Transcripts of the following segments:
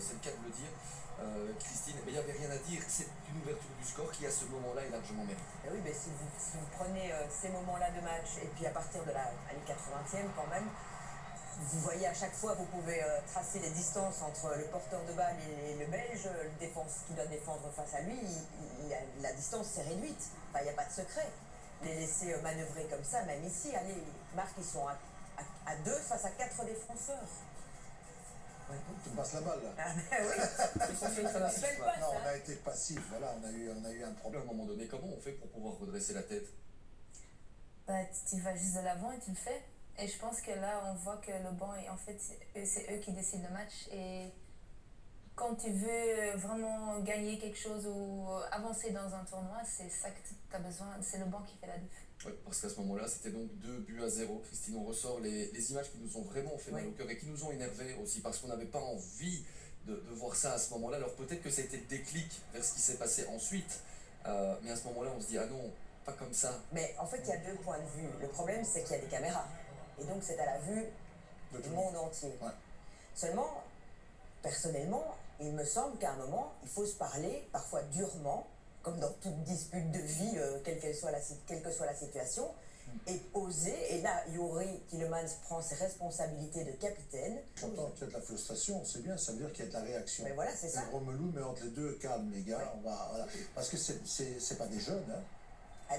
c'est le cas de le dire, Christine, mais il n'y avait rien à dire, c'est une ouverture du score qui à ce moment-là est largement méritée. Oui, mais si vous prenez ces moments-là de match, et puis à partir de la 80e quand même, vous voyez à chaque fois, vous pouvez tracer les distances entre le porteur de balle et le Belge, le défense qui doit défendre face à lui, la distance s'est réduite. Enfin, il n'y a pas de secret. Les laisser manœuvrer comme ça, même ici, allez, Marc, ils sont à 2 face à 4 défenseurs. Ouais. Tu me passes la balle là. Ah ben oui, ils sont fait une belle passe. Non, on a été passif, voilà, on a eu un problème. À un moment donné, comment on fait pour pouvoir redresser la tête? Bah, tu vas juste de l'avant et tu le fais. Et je pense que là, on voit que le banc, en fait, c'est eux qui décident le match. Et quand tu veux vraiment gagner quelque chose ou avancer dans un tournoi, c'est ça que tu as besoin. C'est le banc qui fait la diff. Oui, parce qu'à ce moment-là, c'était donc 2-0. Christine, on ressort les images qui nous ont vraiment fait mal au cœur et qui nous ont énervés aussi parce qu'on n'avait pas envie de voir ça à ce moment-là. Alors peut-être que ça a été le déclic vers ce qui s'est passé ensuite. Mais à ce moment-là, on se dit, ah non, pas comme ça. Mais en fait, il y a deux points de vue. Le problème, c'est qu'il y a des caméras. Et donc, c'est à la vue du monde entier. Ouais. Seulement, personnellement, il me semble qu'à un moment, il faut se parler, parfois durement, comme dans toute dispute de vie, quelle que soit la situation, et oser. Et là, Juri Tielemans prend ses responsabilités de capitaine. J'entends qu'il y a de la frustration, c'est bien, ça veut dire qu'il y a de la réaction. Mais voilà, c'est ça. Romelou, mais entre les deux, calme les gars, ouais. Voilà. Parce que c'est pas des jeunes, hein.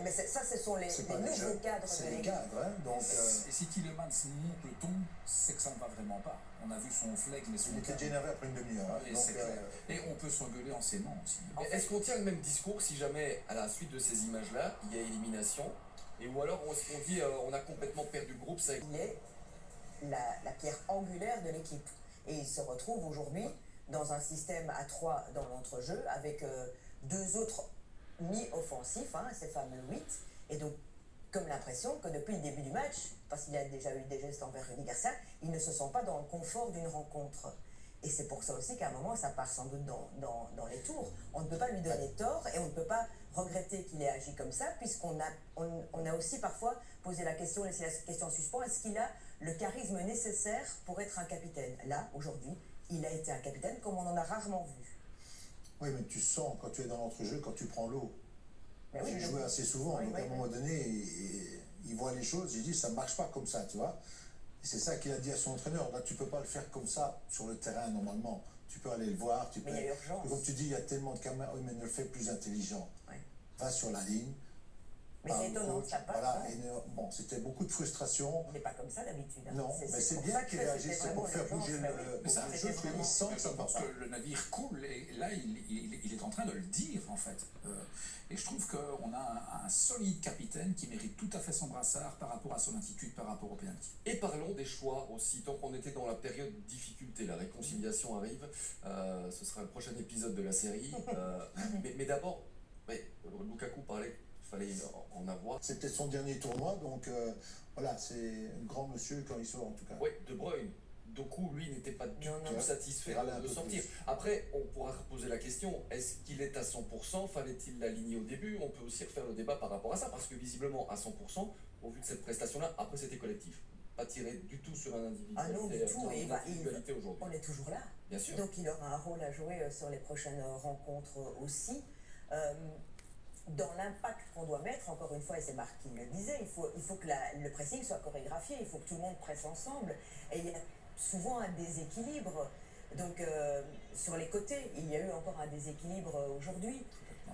Mais ça, ce sont les nouveaux cadres. C'est les cadres, hein. Donc, Et si Tielemans monte le ton, c'est que ça ne va vraiment pas. On a vu son flegme et son... Il était généré après une demi-heure. Et on peut s'engueuler en s'aimant aussi. Est-ce qu'on tient le même discours si jamais, à la suite de ces images-là, il y a élimination? Et ou alors, on dit on a complètement perdu le groupe, ça... Il est la pierre angulaire de l'équipe. Et il se retrouve aujourd'hui dans un système à 3 dans l'entrejeu, avec deux autres mi-offensifs, hein, ces fameux 8. Et donc, comme l'impression que depuis le début du match, parce qu'il a déjà eu des gestes envers Rudy Garcia, il ne se sent pas dans le confort d'une rencontre. Et c'est pour ça aussi qu'à un moment, ça part sans doute dans les tours. On ne peut pas lui donner tort et on ne peut pas regretter qu'il ait agi comme ça, puisqu'on a aussi parfois posé la question, laissé la question en suspens, est-ce qu'il a le charisme nécessaire pour être un capitaine? Là, aujourd'hui, il a été un capitaine comme on en a rarement vu. Oui, mais tu sens quand tu es dans l'entrejeu, quand tu prends l'eau. J'ai joué assez souvent, donc à un moment donné, il voit les choses, il dit ça ne marche pas comme ça, tu vois. Et c'est ça qu'il a dit à son entraîneur. Là, tu ne peux pas le faire comme ça sur le terrain normalement. Tu peux aller le voir, tu peux. Mais il y a urgence. Comme tu dis, il y a tellement de caméras, oui, mais ne le fais plus intelligent. Ouais. Va sur la ligne. Mais c'est étonnant que ça passe. Voilà, bon, c'était beaucoup de frustration. Il n'est pas comme ça d'habitude. Hein. Non, mais c'est bien qu'il réagisse, c'est pour faire bouger le jeu, il sent que ça ne va pas. Le navire coule, et là, il est en train de le dire, en fait. Et je trouve qu'on a un solide capitaine qui mérite tout à fait son brassard par rapport à son attitude, par rapport au pénalty. Et parlons des choix aussi. Tant qu'on était dans la période de difficulté, la réconciliation arrive. Ce sera le prochain épisode de la série. Mais d'abord, Lukaku parlait. Fallait en avoir. C'est peut-être son dernier tournoi, donc voilà, c'est un grand monsieur quand il sort en tout cas. Oui, De Bruyne. Doku, lui, n'était pas du tout satisfait de sortir. Plus. Après, on pourra poser la question, est-ce qu'il est à 100%? Fallait-il l'aligner au début? On peut aussi refaire le débat par rapport à ça, parce que visiblement, à 100%, au vu de cette prestation-là, après c'était collectif. Pas tiré du tout sur un individu. Ah non, du tout. Et on est toujours là. Bien sûr. Donc il aura un rôle à jouer sur les prochaines rencontres aussi. Dans l'impact qu'on doit mettre, encore une fois, et c'est Marc qui le disait, il faut que le pressing soit chorégraphié, il faut que tout le monde presse ensemble. Et il y a souvent un déséquilibre. Donc, sur les côtés, il y a eu encore un déséquilibre aujourd'hui.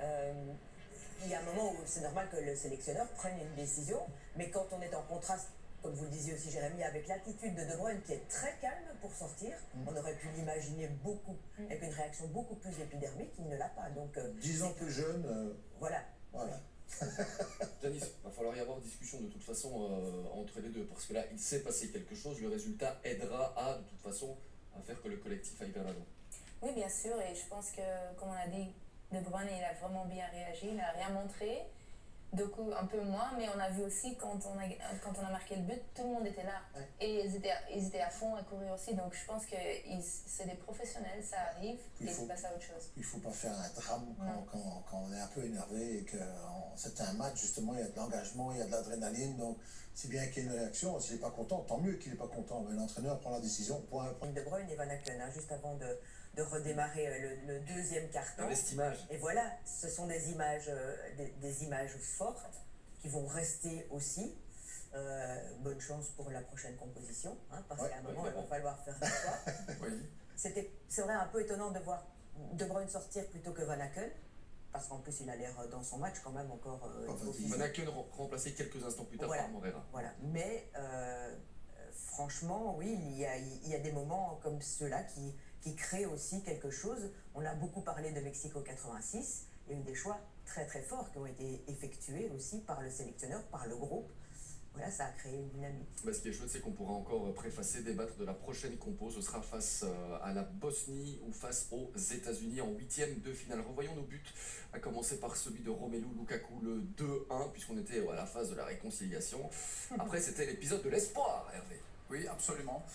Il y a un moment où c'est normal que le sélectionneur prenne une décision, mais quand on est en contraste, comme vous le disiez aussi Jérémy, avec l'attitude de Bruyne qui est très calme pour sortir, on aurait pu l'imaginer beaucoup, avec une réaction beaucoup plus épidermique, il ne l'a pas. Donc, 10 ans plus jeune. Voilà. Janice, il va falloir y avoir discussion de toute façon entre les deux, parce que là, il s'est passé quelque chose, le résultat aidera de toute façon, à faire que le collectif aille vers l'avant. Oui, bien sûr, et je pense que, comme on a dit, De Bruyne, il a vraiment bien réagi, il n'a rien montré. Doku un peu moins, mais on a vu aussi quand on a marqué le but, tout le monde était là. Ouais. Et ils étaient à fond à courir aussi, donc je pense que c'est des professionnels, ça arrive, et ils passent à autre chose. Il ne faut pas faire un drame quand on est un peu énervé et que c'est un match, justement, il y a de l'engagement, il y a de l'adrénaline, donc c'est bien qu'il y ait une réaction. S'il n'est pas content, tant mieux qu'il n'est pas content, mais l'entraîneur prend la décision, point. De Bruyne et Van Aken, juste avant de de redémarrer le deuxième carton. L'estimage. Et voilà, ce sont des images, des images fortes qui vont rester aussi. Bonne chance pour la prochaine composition, hein, parce qu'à un moment, il va falloir faire des choix. Oui. C'est vrai, un peu étonnant de voir De Bruyne sortir plutôt que Van Aken, parce qu'en plus, il a l'air dans son match quand même encore. Van Aken remplacé quelques instants plus tard par Moreira. Voilà, mais franchement, oui, il y a des moments comme ceux-là qui créent aussi quelque chose. On a beaucoup parlé de Mexico 86, il y a eu des choix très très forts qui ont été effectués aussi par le sélectionneur, par le groupe. Voilà, ça a créé une dynamique. Bah, ce qui est chouette, c'est qu'on pourra encore préfacer, débattre de la prochaine compo. Ce sera face à la Bosnie ou face aux États-Unis en 8e de finale. Revoyons nos buts, à commencer par celui de Romelu Lukaku, le 2-1, puisqu'on était à la phase de la réconciliation. Après, c'était l'épisode de l'espoir, Hervé. Oui, absolument.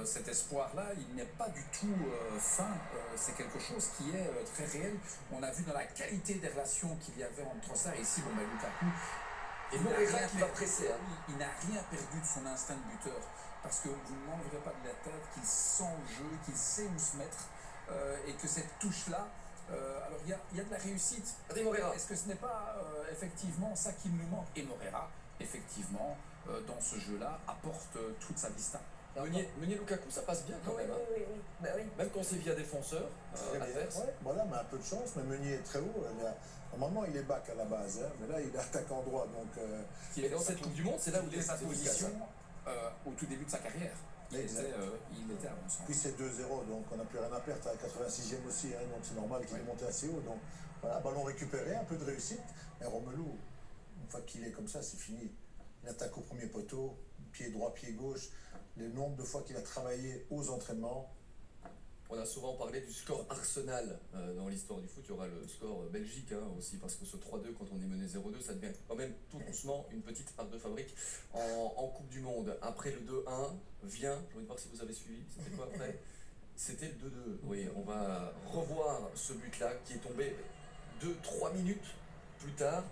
Cet espoir-là, il n'est pas du tout fin. C'est quelque chose qui est très réel. On a vu dans la qualité des relations qu'il y avait entre ça et ici, Lukaku. Et Moreira qui va presser. Hein. Il n'a rien perdu de son instinct de buteur. Parce que vous ne m'enleverez pas de la tête qu'il sent le jeu, qu'il sait où se mettre. Et que cette touche-là, alors il y a de la réussite. Est-ce que ce n'est pas effectivement ça qui nous manque? Et Moreira, effectivement, dans ce jeu-là, apporte toute sa vista. Meunier Lukaku, ça passe bien quand même. Hein. Oui. Bah, oui. Même quand c'est via défenseur adverse. Ouais, voilà, mais un peu de chance. Mais Meunier est très haut. Normalement, il est back à la base, hein, mais là, il est attaquant droit. Donc, Et dans cette Coupe du Monde, c'est là où il est sa position au tout début de sa carrière. Il était à mon sens. Puis c'est 2-0, donc on n'a plus rien à perdre. À la 86e aussi, hein, donc c'est normal qu'il est monté assez haut. Donc voilà, ballon récupéré, un peu de réussite. Mais Romelu, une fois qu'il est comme ça, c'est fini. Il attaque au premier poteau, pied droit, pied gauche. Le nombre de fois qu'il a travaillé aux entraînements. On a souvent parlé du score Arsenal dans l'histoire du foot. Il y aura le score Belgique aussi, parce que ce 3-2, quand on est mené 0-2, ça devient quand même tout doucement une petite marque de fabrique en Coupe du Monde. Après le 2-1 vient, je vais voir si vous avez suivi, c'était quoi après? C'était le 2-2. Oui, on va revoir ce but-là qui est tombé 2-3 minutes plus tard.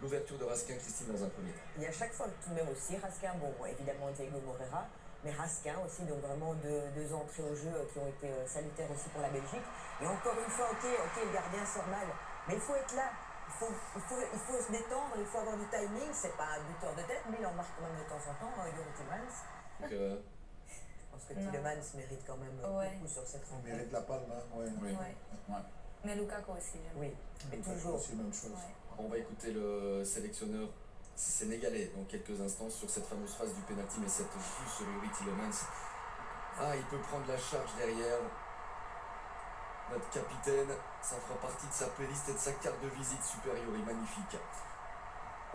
L'ouverture de Raskin, Christine, dans un premier temps. Il y a chaque fois tout de même aussi Raskin, bon, évidemment Diego Moreira, mais Raskin aussi, donc vraiment deux entrées au jeu qui ont été salutaires aussi pour la Belgique. Et encore une fois, ok, le gardien sort mal, mais il faut être là, il faut se détendre, il faut avoir du timing. C'est pas un buteur de tête, mais il en marque quand même de temps en temps, Yuri Tillmans. Donc, je pense que Tillmans mérite quand même beaucoup sur cette rencontre. Il mérite la palme, hein. Ouais. Mais Lukaku aussi, j'aime. Oui, mais toujours. C'est la même chose. Ouais. on va écouter le sélectionneur sénégalais dans quelques instants sur cette fameuse phase du penalty, mais cette vue sur Yuri Tillmans. Ah, il peut prendre la charge derrière. Notre capitaine, ça fera partie de sa playlist et de sa carte de visite supérieure et magnifique.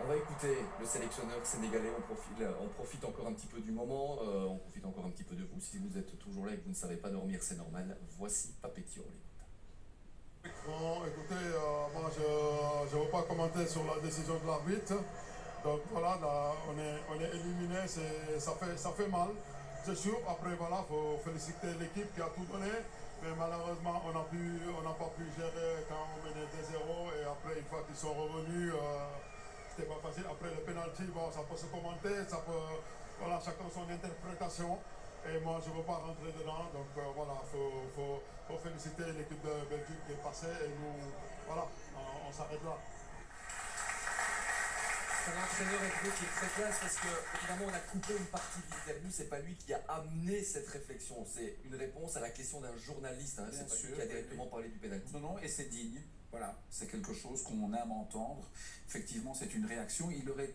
On va écouter le sélectionneur sénégalais, on profite encore un petit peu du moment, on profite encore un petit peu de vous. Si vous êtes toujours là et que vous ne savez pas dormir, c'est normal. Voici Papetti, on l'écoute. Bon, écoutez, moi je ne veux pas commenter sur la décision de l'arbitre. Donc voilà, là, on est éliminé, ça fait mal. C'est sûr, après voilà, il faut féliciter l'équipe qui a tout donné. Mais malheureusement, on n'a pas pu gérer quand on menait 2-0. Et après, une fois qu'ils sont revenus, c'était pas facile. Après le penalty, bon, ça peut se commenter, voilà, chacun son interprétation. Et moi, je ne veux pas rentrer dedans. Donc voilà, faut féliciter l'équipe de Belgique qui est passée. Et nous, voilà, on s'arrête là. C'est un entraîneur qui est très classe parce que, évidemment, on a coupé une partie de l'interview. C'est pas lui qui a amené cette réflexion. C'est une réponse à la question d'un journaliste. Hein. C'est pas lui qui a directement parlé du pénalty. Non, et c'est digne. Voilà, c'est quelque chose qu'on aime entendre. Effectivement, c'est une réaction. Il aurait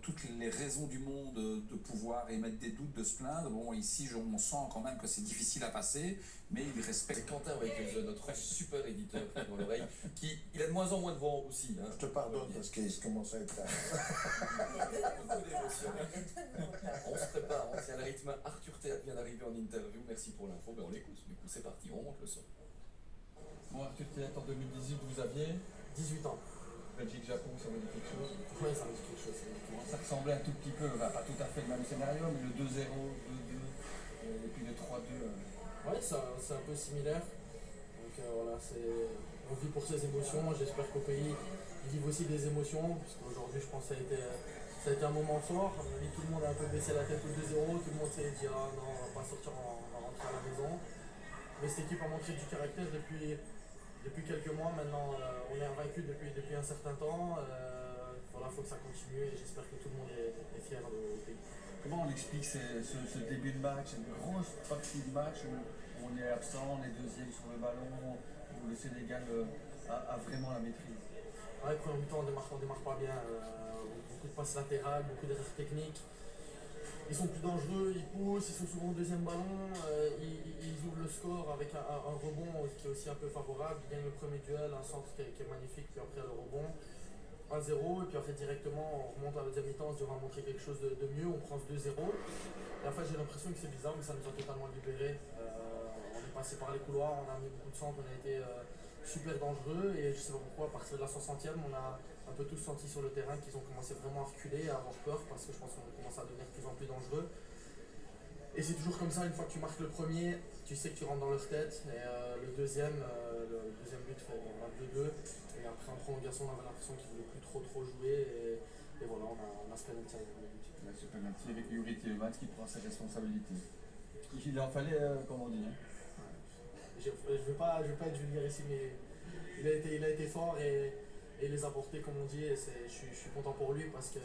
toutes les raisons du monde de pouvoir émettre des doutes, de se plaindre. Bon, ici, on sent quand même que c'est difficile à passer, mais il respecte. C'est Quentin Weikels, notre super éditeur dans l'oreille, il a de moins en moins de vent aussi. Hein. Je te pardonne parce qu'il commence à être tard. Beaucoup d'émotions. On se prépare, on tient le rythme. Arthur Théâtre vient d'arriver en interview. Merci pour l'info. Ben on l'écoute. Du coup, c'est parti. On monte le son. Bon, Arthur Théâtre, en 2018, vous aviez 18 ans. Belgique-Japon, ça vous dit quelque chose? Oui, ça me dit quelque chose. Ça ressemblait un tout petit peu, pas tout à fait le même scénario, mais le 2-0, 2-2, et puis le 3-2. Oui, c'est un peu similaire. Donc voilà, on vit pour ses émotions. J'espère qu'au pays, ils vivent aussi des émotions, parce qu'aujourd'hui, je pense que ça a été un moment fort. À mon avis, tout le monde a un peu baissé la tête au 2-0, tout le monde s'est dit ah non, on va pas sortir, on va rentrer cette équipe a montré du caractère depuis quelques mois. Maintenant, on est invaincu depuis un certain temps. Voilà, il faut que ça continue et j'espère que tout le monde est fier au pays. Comment on explique ce début de match, une grosse partie de match où on est absent, on est deuxième sur le ballon, où le Sénégal a vraiment la maîtrise? Ouais, premier mi-temps, on démarre pas bien. Beaucoup de passes latérales, beaucoup d'erreurs techniques. Ils sont plus dangereux, ils poussent, ils sont souvent au deuxième ballon, ils ouvrent le score avec un rebond qui est aussi un peu favorable. Ils gagnent le premier duel, un centre qui est magnifique, puis après le rebond. 1-0, et puis après directement on remonte à la deuxième mi-temps, on se dit on va montrer quelque chose de mieux, on prend ce 2-0. Et en fait j'ai l'impression que c'est bizarre, mais ça nous a totalement libérés. On est passé par les couloirs, on a mis beaucoup de centres, on a été super dangereux, et je sais pas pourquoi, à partir de la 60e, on a un peu tous senti sur le terrain qu'ils ont commencé vraiment à reculer, à avoir peur, parce que je pense qu'on commence à devenir de plus en plus dangereux. Et c'est toujours comme ça, une fois que tu marques le premier, tu sais que tu rentres dans leur tête, et le deuxième but fait 2-2, et après en prolongation on avait l'impression qu'ils ne voulaient plus trop jouer, et voilà, on a ce penalty avec le but. Là, ce penalty avec Yuri Tielemans qui prend ses responsabilités. Il en fallait, comme on dit. Hein. Je ne veux pas être vulgaire ici, mais il a été fort et les a portés, comme on dit, et je suis content pour lui parce que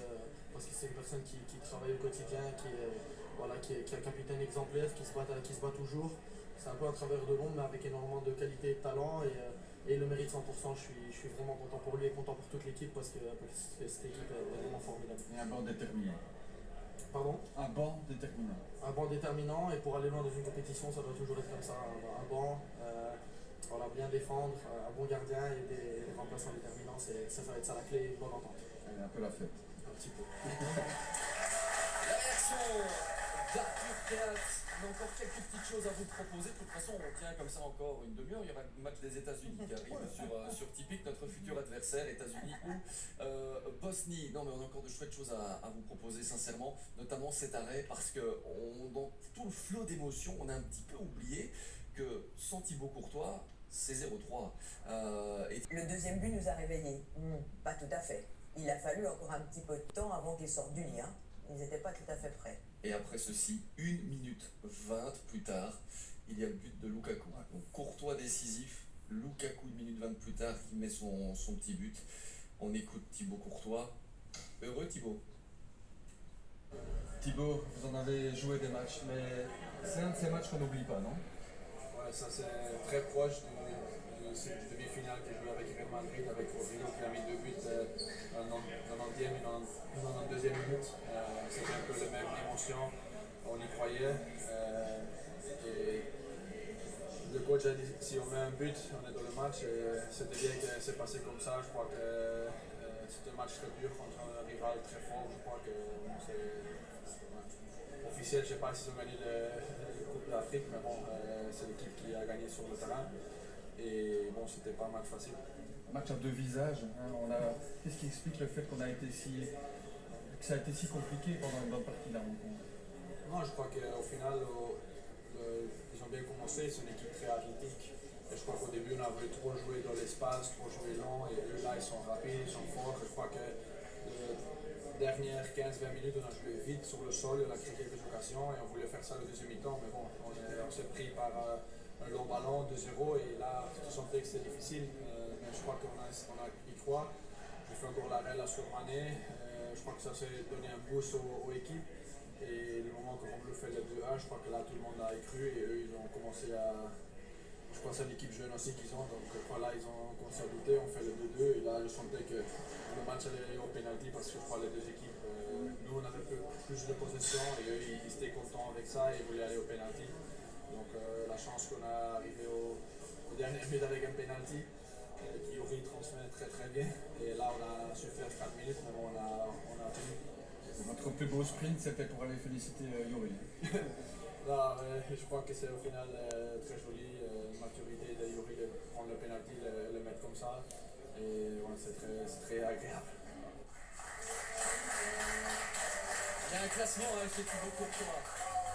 c'est une personne qui travaille au quotidien, qui est un capitaine exemplaire, qui se bat toujours. C'est un peu un travailleur de l'ombre, mais avec énormément de qualité et de talent, et il le mérite 100%. Je suis vraiment content pour lui et content pour toute l'équipe parce que cette équipe est vraiment formidable. Et un banc déterminant. Pardon? Un banc déterminant. Un banc déterminant, et pour aller loin dans une compétition, ça doit toujours être comme ça. Un banc, voilà, bien défendre, un bon gardien et des remplaçants déterminants, ça va être ça la clé, une bonne entente. Elle est un peu la fête. Un petit peu. La réaction d'Arthur Théâtre. On a encore quelques petites choses à vous proposer. De toute façon, on tient comme ça encore une demi-heure. Il y aura le match des États-Unis qui arrive sur Tipeee, notre futur adversaire, États-Unis ou Bosnie. Non, mais on a encore de chouettes choses à vous proposer, sincèrement, notamment cet arrêt, parce que dans tout le flot d'émotions, on a un petit peu oublié que sans Thibaut Courtois, c'est 0-3. Le deuxième but nous a réveillés. Pas tout à fait. Il a fallu encore un petit peu de temps avant qu'ils sortent du lit. Hein. Ils n'étaient pas tout à fait prêts. Et après ceci, 1 minute 20 plus tard, il y a le but de Lukaku. Donc Courtois décisif, Lukaku 1 minute 20 plus tard qui met son petit but. On écoute Thibaut Courtois. Heureux Thibaut? Thibaut, vous en avez joué des matchs, mais c'est un de ces matchs qu'on n'oublie pas, non? Ouais, ça c'est très proche de cette demi-finale que j'ai joué avec Real Madrid, avec Rodrigo qui a mis 2 buts dans 90e et dans 92e minute. C'était un peu la même émotion, on y croyait. Et le coach a dit si on met un but, on est dans le match. C'était bien que c'est passé comme ça. Je crois que c'est un match très dur contre un rival très fort. Je crois que c'est officiel, je ne sais pas s'ils ont gagné le Coupe d'Afrique, mais bon, c'est l'équipe qui a gagné sur le terrain. Et bon, c'était pas un match facile. Match à deux visages. Hein. Qu'est-ce qui explique le fait que ça a été si compliqué pendant une bonne partie de la rencontre? Non, je crois qu'au final, ils ont bien commencé. C'est une équipe très athlétique. Et je crois qu'au début, on a voulu trop jouer dans l'espace, trop jouer lent. Et eux, là, ils sont rapides, ils sont forts. Je crois que les dernières 15-20 minutes, on a joué vite sur le sol. On a créé quelques occasions et on voulait faire ça le deuxième mi-temps. Mais bon, on s'est pris par un long ballon, 2-0. Et là, je sentais que c'était difficile. Mais je crois qu'on a y croit. J'ai fait encore l'arrêt là sur Mané. Je crois que ça s'est donné un boost aux équipes. Et le moment que Romelu fait le 2-1, je crois que là tout le monde a cru et eux ils ont commencé à. Je crois que c'est l'équipe jeune aussi qu'ils ont, donc là ils ont commencé à douter, on fait le 2-2 et là je sentais que le match allait au pénalty parce que je crois que les deux équipes, nous on avait plus de possession et eux ils étaient contents avec ça et ils voulaient aller au pénalty. Donc la chance qu'on a arrivé au dernier minute avec un pénalty. Qui Yuri transmet très bien et là on a su faire 4 minutes mais bon, on a tenu. Votre plus beau sprint c'était pour aller féliciter Yuri. Là, je crois que c'est au final très joli, maturité de Yuri de prendre le penalty, le mettre comme ça et ouais, c'est très agréable. Il y a un classement chez Thibaut Courtois.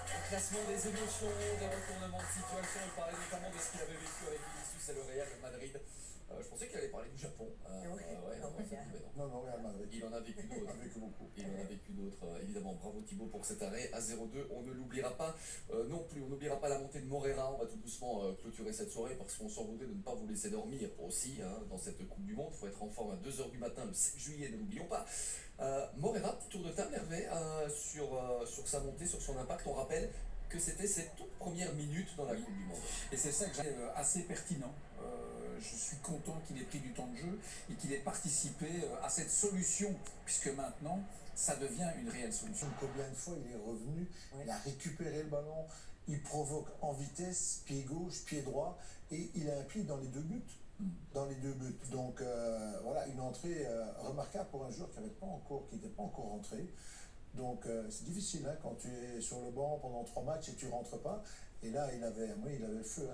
Le classement des émotions, des retournements de situation. Il parlait notamment de ce qu'il avait vécu avec Vinicius et le Real Madrid. Je pensais qu'il allait parler du Japon. Non, Real Madrid. Il en a vécu d'autres. Il a vécu beaucoup. Il en a vécu d'autres. Évidemment, bravo Thibaut pour cet arrêt à 0-2. On ne l'oubliera pas non plus. On n'oubliera pas la montée de Morera. On va tout doucement clôturer cette soirée parce qu'on s'en voulait de ne pas vous laisser dormir aussi dans cette Coupe du Monde. Il faut être en forme à 2h du matin le 7 juillet, ne l'oublions pas. Morera, petit tour de table, Hervé, sur sa montée, sur son impact. On rappelle que c'était ses toutes premières minutes dans la Coupe du Monde. Et c'est ça que j'ai assez pertinent. Je suis content qu'il ait pris du temps de jeu et qu'il ait participé à cette solution, puisque maintenant, ça devient une réelle solution. Combien de fois il est revenu, il a récupéré le ballon, il provoque en vitesse, pied gauche, pied droit, et il est impliqué dans les deux buts. Donc voilà, une entrée remarquable pour un joueur qui n'était pas encore rentré. Donc c'est difficile quand tu es sur le banc pendant 3 matchs et tu ne rentres pas. Et là, il avait le feu,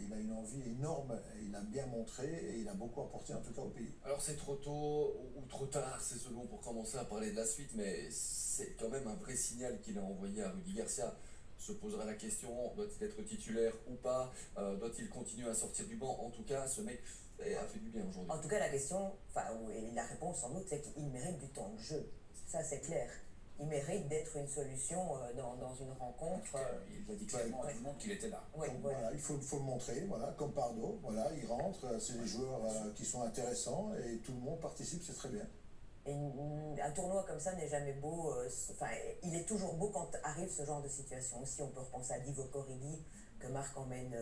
il a une envie énorme, il a bien montré et il a beaucoup apporté en tout cas au pays. Alors c'est trop tôt ou trop tard, c'est selon pour commencer à parler de la suite, mais c'est quand même un vrai signal qu'il a envoyé à Rudy Garcia. Se posera la question, doit-il être titulaire ou pas, doit-il continuer à sortir du banc? En tout cas, ce mec a fait du bien aujourd'hui. En tout cas, la question, et la réponse sans doute, c'est qu'il mérite du temps de jeu. Ça, c'est clair. Il mérite d'être une solution dans une rencontre. Il a dit clairement à tout le monde qu'il était là. Donc, voilà, il faut le montrer, comme Pardo, il rentre, c'est des joueurs qui sont intéressants et tout le monde participe, c'est très bien. Et un tournoi comme ça n'est jamais beau, il est toujours beau quand arrive ce genre de situation. Aussi, on peut repenser à Divock Origi, que Marc emmène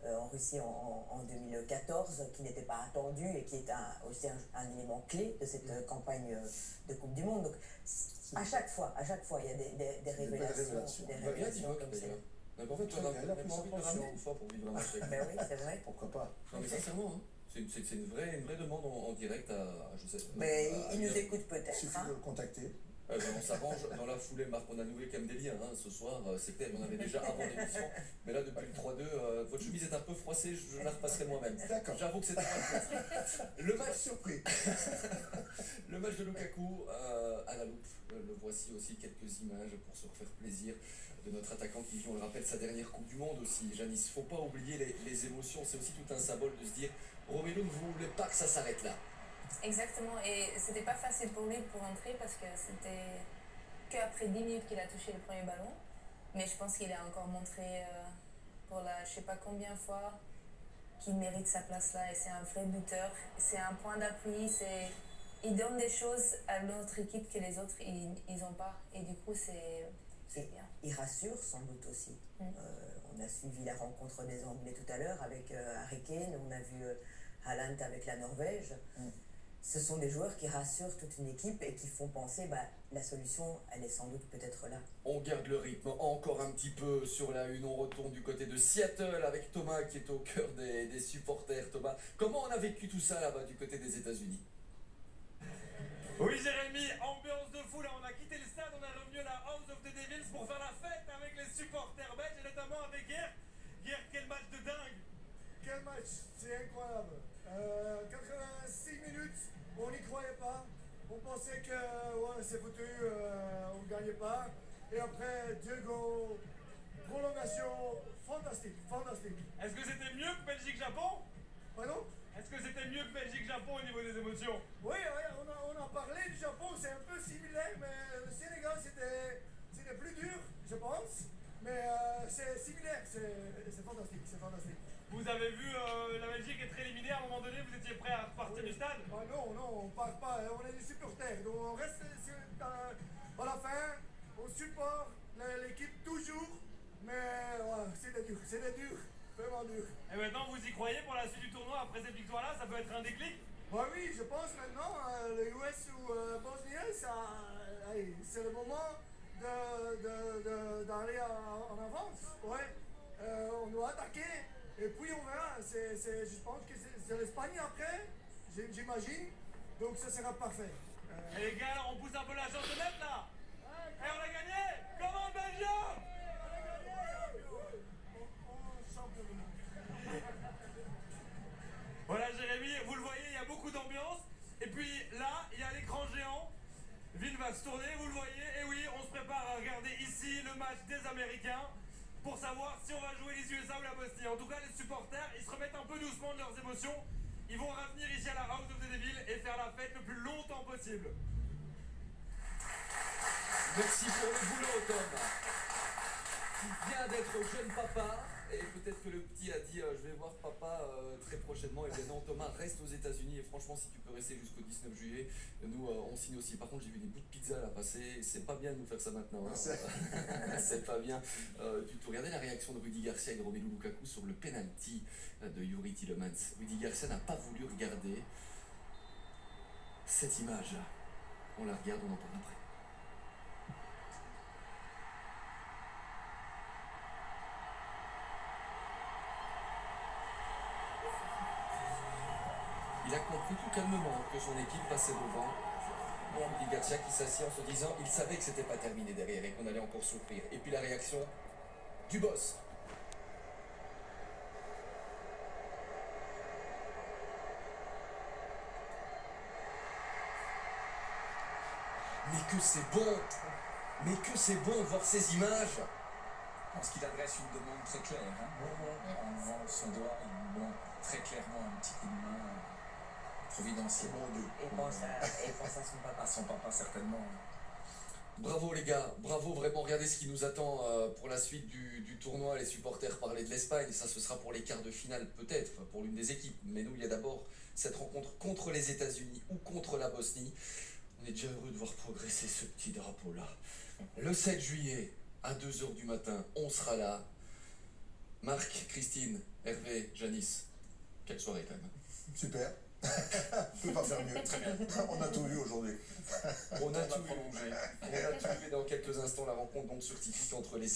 en Russie en 2014, qui n'était pas attendu et qui est aussi un élément clé de cette campagne de Coupe du Monde. Donc, à chaque fois, il y a des révélations. Des révélations comme ça. Donc en fait, tu as vraiment envie de le ramener une fois pour vivre un match avec lui. Ben oui, c'est vrai. Pourquoi pas? Non mais sincèrement, c'est une vraie demande en direct à Joseph. Mais il nous écoute peut-être. Il suffit de le contacter. On s'arrange dans la foulée, Marc, on a noué Camdelia ce soir, c'est clair, on avait déjà avant l'émission, mais là depuis le 3-2, votre chemise est un peu froissée, je la repasserai moi-même. D'accord. J'avoue que c'était pas le match surpris. Le match de Lukaku à la loupe, le voici aussi, quelques images pour se refaire plaisir de notre attaquant qui vit, on le rappelle, sa dernière Coupe du Monde aussi. Janice, faut pas oublier les émotions, c'est aussi tout un symbole de se dire, Romelu ne voulait pas que ça s'arrête là. Exactement, et c'était pas facile pour lui pour entrer parce que c'était qu'après 10 minutes qu'il a touché le premier ballon. Mais je pense qu'il a encore montré pour la je sais pas combien de fois qu'il mérite sa place là et c'est un vrai buteur. C'est un point d'appui, il donne des choses à notre équipe que les autres ils ont pas et du coup c'est bien. Il rassure sans doute aussi. On a suivi la rencontre des Anglais tout à l'heure avec Harry Kane, on a vu Haaland avec la Norvège. Ce sont des joueurs qui rassurent toute une équipe et qui font penser, la solution, elle est sans doute peut-être là. On garde le rythme encore un petit peu sur la une, on retourne du côté de Seattle avec Thomas qui est au cœur des supporters. Thomas, comment on a vécu tout ça là-bas du côté des États-Unis? Oui Jérémy, ambiance de fou là, on a quitté le stade, on est revenu à la House of the Devils pour faire la fête avec les supporters belges et notamment avec Geert. Geert, quel match de dingue! Quel match, c'est incroyable. 86 minutes, on n'y croyait pas. On pensait que c'est foutu, on ne gagnait pas. Et après, Diego, prolongation, fantastique. Est-ce que c'était mieux que Belgique-Japon? Pardon? Est-ce que c'était mieux que Belgique-Japon au niveau des émotions? Oui, on a parlé du Japon, c'est un peu similaire, mais le Sénégal c'était plus dur, je pense. Mais c'est similaire, c'est fantastique. Vous avez vu la Belgique être éliminée à un moment donné, vous étiez prêt à repartir du stade? Non, on part pas, on est des supporters, donc on reste à la fin, on supporte l'équipe toujours, mais c'est dur, vraiment dur. Et maintenant vous y croyez pour la suite du tournoi, après cette victoire-là, ça peut être un déclic? Oui, je pense maintenant, les US ou Bosnie, c'est le moment d'aller en avance. On doit attaquer. Et puis on verra, je pense que c'est l'Espagne après, j'imagine, donc ça sera parfait. Et les gars, alors on pousse un peu la chansonnette là. Et on a gagné. Comment Belgium? On a gagné. On champion du monde. Voilà Jérémy, vous le voyez, il y a beaucoup d'ambiance. Et puis là, il y a l'écran géant. Vin va se tourner, vous le voyez. Et oui, on se prépare à regarder ici le match des Américains pour savoir si on va jouer les USA ou la Bosnie. En tout cas, les supporters, ils se remettent un peu doucement de leurs émotions. Ils vont revenir ici à la House of the Devil et faire la fête le plus longtemps possible. Merci pour le boulot, Tom. Tu viens d'être jeune papa, et peut-être que le petit a dit je vais voir papa très prochainement. Et bien non, Thomas reste aux États-Unis, et franchement, si tu peux rester jusqu'au 19 juillet, nous on signe aussi. Par contre, j'ai vu des bouts de pizza là passer, c'est pas bien de nous faire ça maintenant. Hein. C'est pas bien. Tu te regardais la réaction de Rudy Garcia et de Romelu Lukaku sur le penalty de Youri Tielemans. Rudy Garcia n'a pas voulu regarder cette image là. On la regarde, on en parle après. Il a compris tout calmement que son équipe passait devant. Rudy Garcia qui s'assied en se disant il savait que c'était pas terminé derrière et qu'on allait encore souffrir. Et puis la réaction du boss. Mais que c'est bon! Mais que c'est bon de voir ces images! Je pense qu'il adresse une demande très claire. Hein. En levant son doigt, il demande très clairement un petit coup de main providentiel. Mon Dieu. Et pense à son papa. À son papa, certainement. Bravo les gars, bravo vraiment, regardez ce qui nous attend pour la suite du tournoi. Les supporters parlaient de l'Espagne, ça ce sera pour les quarts de finale peut-être, pour l'une des équipes. Mais nous, il y a d'abord cette rencontre contre les États-Unis ou contre la Bosnie. On est déjà heureux de voir progresser ce petit drapeau-là. Le 7 juillet, à 2h du matin, on sera là. Marc, Christine, Hervé, Janice, quelle soirée quand même. Super. On peut pas faire mieux. Très bien. On a tout vu aujourd'hui. On a tout vu. On a tout vu dans quelques instants la rencontre donc sur Tipeee entre les